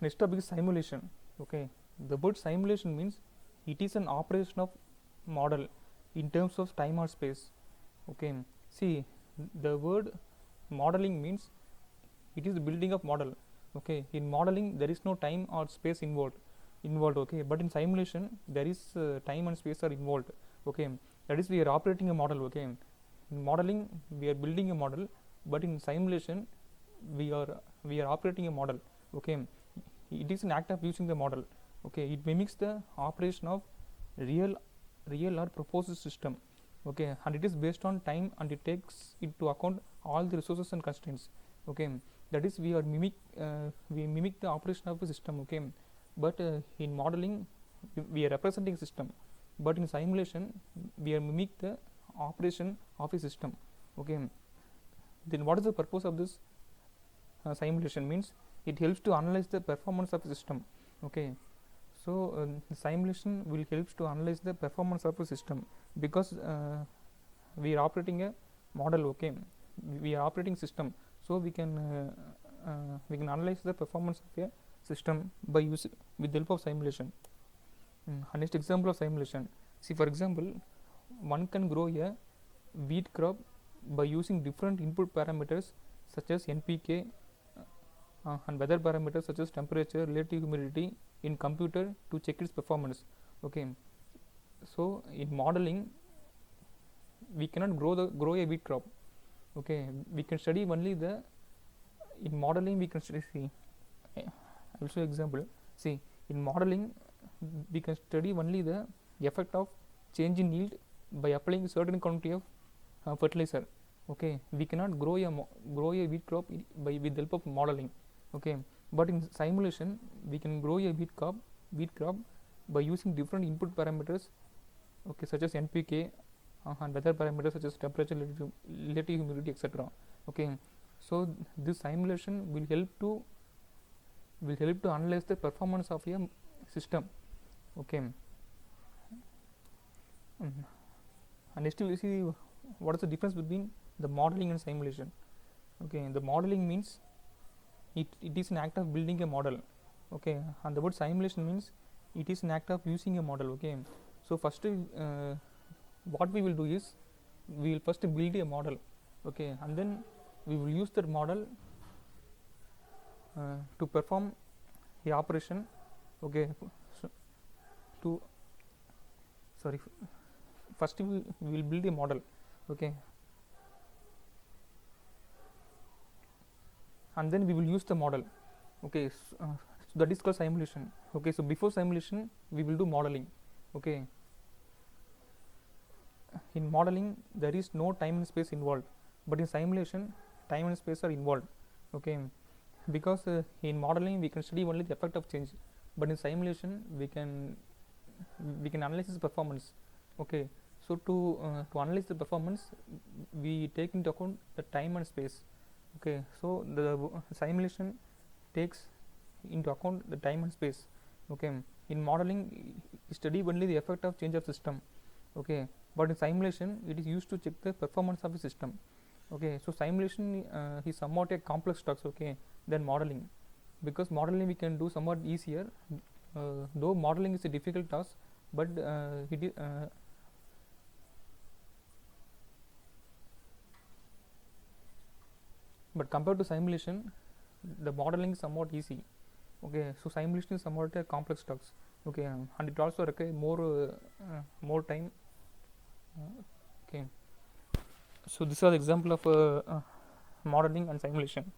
next topic is simulation. Okay, the word simulation means it is an operation of model in terms of time or space. Okay, see, the word modeling means it is the building of model. Okay, in modeling there is no time or space involved. Okay, but in simulation there is time and space are involved. Okay, that is we are operating a model. Okay, in modeling we are building a model, but in simulation we are operating a model. Okay, it is an act of using the model. Okay, it mimics the operation of real or proposed system. Okay, and it is based on time, and it takes into account all the resources and constraints. Okay, that is we mimic the operation of a system. Okay, but in modeling we are representing a system, but in simulation we are mimic the operation of a system. Okay, then what is the purpose of this simulation? Means it helps to analyze the performance of a system. Okay, so simulation will helps to analyze the performance of a system, because we are operating a model. Okay, we are operating system, so we can analyze the performance of a system by use with the help of simulation. Next example of simulation, see, for example, one can grow a wheat crop by using different input parameters such as NPK and weather parameters such as temperature, relative humidity in computer to check its performance. Okay, so in modeling we cannot grow a wheat crop. Okay, we can study only the, in modeling we can study, see, I will show example. See, in modeling we can study only the effect of change in yield by applying a certain quantity of fertilizer. Okay, we cannot grow a wheat crop with the help of modeling. Okay, but in simulation we can grow a wheat crop by using different input parameters. Okay, such as NPK and weather parameters such as temperature, relative humidity, etc. Okay, so this simulation will help to analyze the performance of a system. Okay, and next we will see what is the difference between the modeling and simulation. Okay, the modeling means it is an act of building a model. Okay, and the word simulation means it is an act of using a model. Okay, so first what we will do is we will first build a model. Okay, and then we will use that model to perform a operation. Okay, so first we will build a model. Okay, and then we will use the model. Okay, so that is called simulation. Okay, so before simulation we will do modeling. Okay, in modeling there is no time and space involved, but in simulation time and space are involved. Okay, because in modeling we can study only the effect of change, but in simulation we can analyze its performance. Okay, so to analyze the performance we take into account the time and space. Okay, so the simulation takes into account the time and space. Okay, in modeling we study only the effect of change of system. Okay, but in simulation it is used to check the performance of the system. Okay, so simulation is somewhat a complex task, okay, than modeling, because modeling we can do somewhat easier, though modeling is a difficult task, but but compared to simulation the modeling is somewhat easy. Okay, so simulation is somewhat a complex task. Okay, and it also requires more time. Okay, so this is the example of modeling and simulation.